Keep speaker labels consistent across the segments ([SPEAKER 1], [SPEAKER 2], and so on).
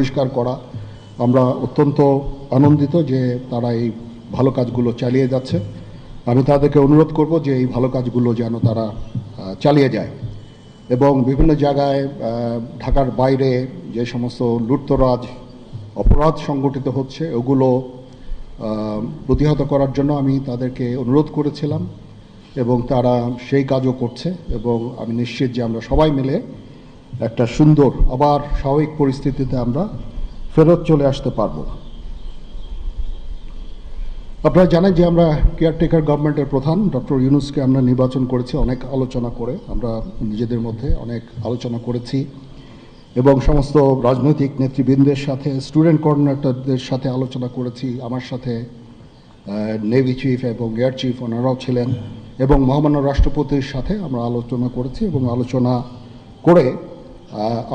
[SPEAKER 1] পরিষ্কার করা। আমরা অত্যন্ত আনন্দিত যে তারা এই ভালো কাজগুলো চালিয়ে যাচ্ছে। আমি তাদেরকে অনুরোধ করব যে এই ভালো কাজগুলো যেন তারা চালিয়ে যায় এবং বিভিন্ন জায়গায় ঢাকার বাইরে যে সমস্ত লুটতরাজ অপরাধ সংগঠিত হচ্ছে ওগুলো প্রতিহত করার জন্য আমি তাদেরকে অনুরোধ করেছিলাম এবং তারা সেই কাজও করছে এবং আমি নিশ্চিত যে আমরা সবাই মিলে একটা সুন্দর আবার স্বাভাবিক পরিস্থিতিতে আমরা ফেরত চলে আসতে পারবো। আপনারা জানেন যে আমরা কেয়ারটেকার গভর্নমেন্টের প্রধান ডক্টর ইউনূসকে আমরা নির্বাচন করেছি অনেক আলোচনা করে। আমরা নিজেদের মধ্যে অনেক আলোচনা করেছি এবং সমস্ত রাজনৈতিক নেতৃবৃন্দের সাথে, স্টুডেন্ট কোঅর্ডিনেটরদের সাথে আলোচনা করেছি। আমার সাথে নেভি চিফ এবং এয়ার চিফ ওনারাও ছিলেন এবং মহামান্য রাষ্ট্রপতির সাথে আমরা আলোচনা করেছি এবং আলোচনা করে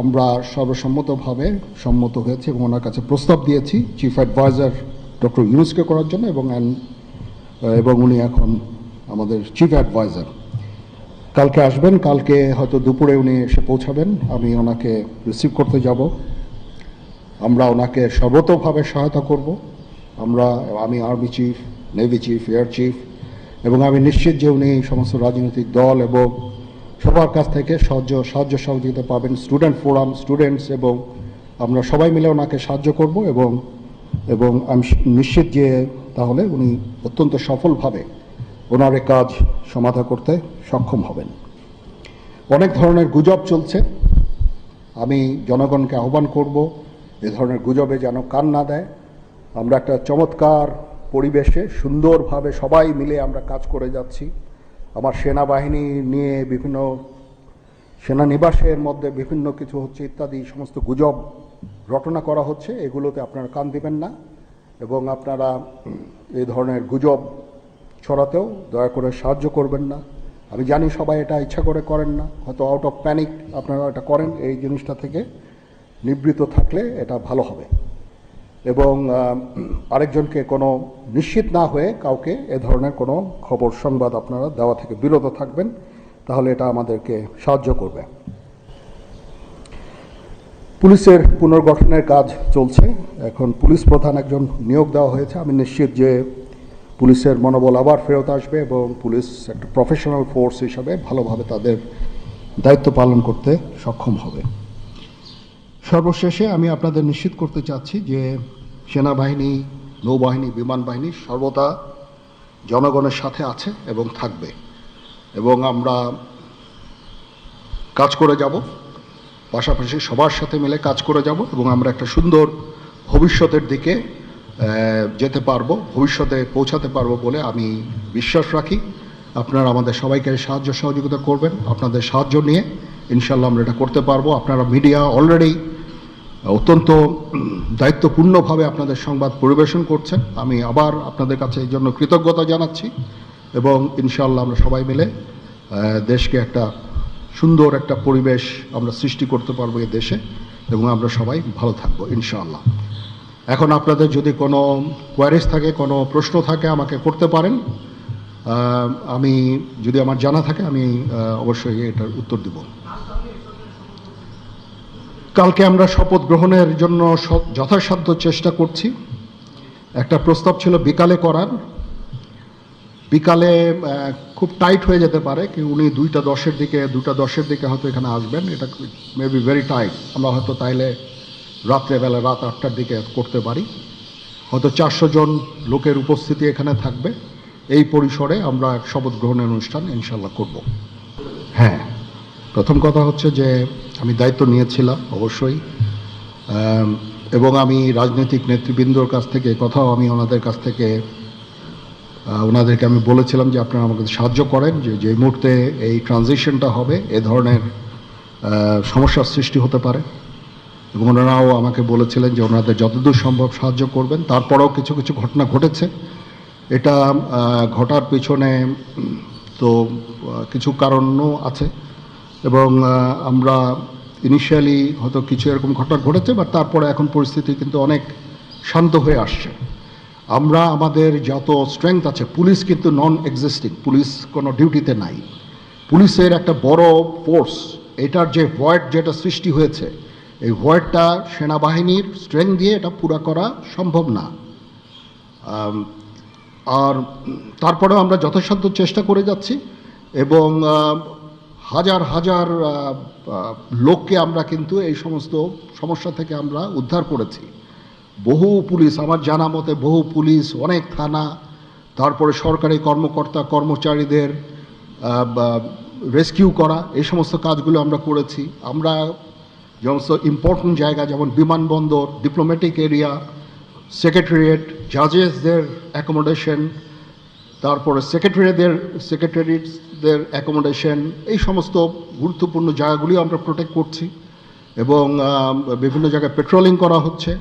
[SPEAKER 1] আমরা সর্বসম্মতভাবে সম্মত হয়েছি এবং ওনার কাছে প্রস্তাব দিয়েছি চিফ অ্যাডভাইজার ডক্টর ইউনূসকে করার জন্য এবং উনি এখন আমাদের চিফ অ্যাডভাইজার। কালকে আসবেন, কালকে হয়তো দুপুরে উনি এসে পৌঁছাবেন, আমি ওনাকে রিসিভ করতে যাব। আমরা ওনাকে সর্বতোভাবে সহায়তা করব। আমি army chief, navy chief, air chief এবং আমি নিশ্চিত যে উনি সমস্ত রাজনৈতিক দল এবং সবার কাছ থেকে সাহায্য সহযোগিতা পাবেন। স্টুডেন্ট ফোরাম, স্টুডেন্টস এবং আমরা সবাই মিলে ওনাকে সাহায্য করব এবং আমি নিশ্চিত যে তাহলে উনি অত্যন্ত সফলভাবে ওনার এই কাজ সমাধা করতে সক্ষম হবেন। অনেক ধরনের গুজব চলছে, আমি জনগণকে আহ্বান করব এ ধরনের গুজবে যেন কান না দেয়। আমরা একটা চমৎকার পরিবেশে সুন্দরভাবে সবাই মিলে আমরা কাজ করে যাচ্ছি। আমার সেনাবাহিনী নিয়ে বিভিন্ন সেনানিবাসের মধ্যে বিভিন্ন কিছু হচ্ছে ইত্যাদি সমস্ত গুজব রটনা করা হচ্ছে, এগুলোতে আপনারা কান দিবেন না এবং আপনারা এই ধরনের গুজব ছড়াতেও দয়া করে সাহায্য করবেন না। আমি জানি সবাই এটা ইচ্ছা করে করেন না, হয়তো আউট অফ প্যানিক আপনারা এটা করেন। এই জিনিসটা থেকে নিবৃত্ত থাকলে এটা ভালো হবে এবং আরেকজনকে কোনো নিশ্চিত না হয়ে কাউকে এ ধরনের কোনো খবর সংবাদ আপনারা দেওয়া থেকে বিরত থাকবেন, তাহলে এটা আমাদেরকে সাহায্য করবে। পুলিশের পুনর্গঠনের কাজ চলছে, এখন পুলিশ প্রধান একজন নিয়োগ দেওয়া হয়েছে। আমি নিশ্চিত যে পুলিশের মনোবল আবার ফেরত আসবে এবং পুলিশ একটা প্রফেশনাল ফোর্স হিসাবে ভালোভাবে তাদের দায়িত্ব পালন করতে সক্ষম হবে। সর্বশেষে আমি আপনাদের নিশ্চিত করতে চাচ্ছি যে সেনাবাহিনী, নৌবাহিনী, বিমান বাহিনী সর্বদা জনগণের সাথে আছে এবং থাকবে এবং আমরা কাজ করে যাব, পাশাপাশি সবার সাথে মিলে কাজ করে যাব এবং আমরা একটা সুন্দর ভবিষ্যতের দিকে যেতে পারবো, ভবিষ্যতে পৌঁছাতে পারবো বলে আমি বিশ্বাস রাখি। আপনারা আমাদের সবাইকে সাহায্য সহযোগিতা করবেন, আপনাদের সাহায্য নিয়ে ইনশাল্লাহ আমরা এটা করতে পারবো। আপনারা মিডিয়া অলরেডি অত্যন্ত দায়িত্বপূর্ণভাবে আপনাদের সংবাদ পরিবেশন করছেন, আমি আবার আপনাদের কাছে এই জন্য কৃতজ্ঞতা জানাচ্ছি এবং ইনশাল্লাহ আমরা সবাই মিলে দেশকে একটা সুন্দর একটা পরিবেশ আমরা সৃষ্টি করতে পারবো এই দেশে এবং আমরা সবাই ভালো থাকবো ইনশাআল্লাহ। এখন আপনাদের যদি কোনো কোয়ারিজ থাকে, কোনো প্রশ্ন থাকে আমাকে করতে পারেন। আমি যদি আমার জানা থাকে আমি অবশ্যই এটার উত্তর দিব। কালকে আমরা শপথ গ্রহণের জন্য যথাসাধ্য চেষ্টা করছি। একটা প্রস্তাব ছিল বিকালে করার, বিকালে খুব টাইট হয়ে যেতে পারে কি উনি 2:10 দিকে হয়তো এখানে আসবেন, এটা মে বি ভেরি টাইট। আমরা হয়তো তাইলে রাত্রেবেলা রাত 8টার দিকে করতে পারি, হয়তো 400 জন লোকের উপস্থিতি এখানে থাকবে। এই পরিসরে আমরা শপথ গ্রহণের অনুষ্ঠান ইনশাল্লাহ করব। হ্যাঁ, প্রথম কথা হচ্ছে যে আমি দায়িত্ব নিয়েছিলাম অবশ্যই এবং আমি রাজনৈতিক নেতৃবৃন্দর কাছ থেকে কথাও আমি ওনাদেরকে আমি বলেছিলাম যে আপনারা আমাকে সাহায্য করেন, যে মুহূর্তে এই ট্রানজিশনটা হবে এ ধরনের সমস্যার সৃষ্টি হতে পারে এবং ওনারাও আমাকে বলেছিলেন যে ওনাদের যতদূর সম্ভব সাহায্য করবেন। তারপরেও কিছু কিছু ঘটনা ঘটেছে, এটা ঘটার পিছনে তো কিছু কারণও আছে এবং আমরা ইনিশিয়ালি হয়তো কিছু এরকম ঘটনা ঘটেছে, বাট তারপরে এখন পরিস্থিতি কিন্তু অনেক শান্ত হয়ে আসছে। আমরা আমাদের যত স্ট্রেংথ আছে, পুলিশ কিন্তু নন এক্সিস্টিং, পুলিশ কোনো ডিউটিতে নাই। পুলিশের একটা বড় ফোর্স, এটার যে ভয়েড যেটা সৃষ্টি হয়েছে এই ভয়েডটা সেনাবাহিনীর স্ট্রেংথ দিয়ে এটা পুরা করা সম্ভব না। আর তারপরেও আমরা যথাসাধ্য চেষ্টা করে যাচ্ছি এবং হাজার হাজার লোককে আমরা কিন্তু এই সমস্ত সমস্যা থেকে আমরা উদ্ধার করেছি। বহু পুলিশ, আমার জানা মতে বহু পুলিশ, অনেক থানা, তারপরে সরকারি কর্মকর্তা কর্মচারীদের রেস্কিউ করা, এই সমস্ত কাজগুলো আমরা করেছি। আমরা সমস্ত ইম্পর্টেন্ট জায়গা যেমন বিমানবন্দর, ডিপ্লোম্যাটিক এরিয়া, সেক্রেটারিয়েট, জাজেসদের অ্যাকোমোডেশন, তারপরে সেক্রেটারিদের অ্যাকোমোডেশন, এই সমস্ত গুরুত্বপূর্ণ জায়গাগুলি আমরা প্রোটেক্ট করছি এবং বিভিন্ন জায়গায় পেট্রোলিং করা হচ্ছে।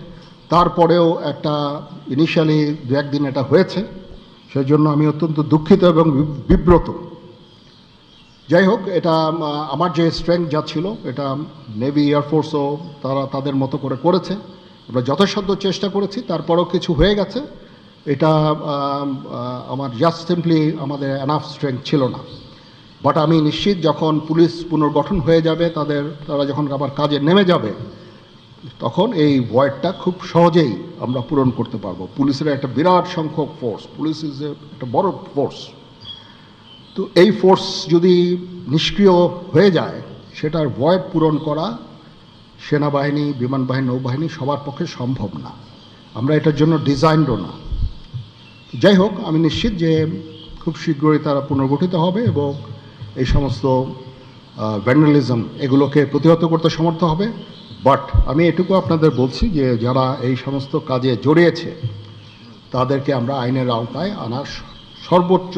[SPEAKER 1] তারপরেও একটা ইনিশিয়ালি দু একদিন এটা হয়েছে, সেই জন্য আমি অত্যন্ত দুঃখিত এবং বিব্রত। যাই হোক, এটা আমার যে স্ট্রেংথ যা ছিল এটা নেভি এয়ারফোর্সও তারা তাদের মতো করে করেছে। আমরা যথাসাধ্য চেষ্টা করেছি, তারপরেও কিছু হয়ে গেছে। এটা আমার জাস্ট সিম্পলি আমাদের এনাফ স্ট্রেংথ ছিল না। বাট আমি নিশ্চিত যখন পুলিশ পুনর্গঠন হয়ে যাবে, তারা যখন আবার কাজে নেমে যাবে, তখন এই ভয়েডটা খুব সহজেই আমরা পূরণ করতে পারবো। পুলিশের একটা বিরাট সংখ্যক ফোর্স, পুলিশ ইজ একটা বড় ফোর্স। তো এই ফোর্স যদি নিষ্ক্রিয় হয়ে যায়, সেটার ভয়েড পূরণ করা সেনাবাহিনী, বিমান বাহিনী, নৌবাহিনী সবার পক্ষে সম্ভব না। আমরা এটার জন্য ডিজাইনডও না। যাই হোক, আমি নিশ্চিত যে খুব শীঘ্রই তারা পুনর্গঠিত হবে এবং এই সমস্ত ভ্যান্ডালিজম এগুলোকে প্রতিহত করতে সমর্থ হবে। বাট আমি এটুকু আপনাদের বলছি যে যারা এই সমস্ত কাজে জড়িয়েছে তাদেরকে আমরা আইনের আওতায় আনার সর্বোচ্চ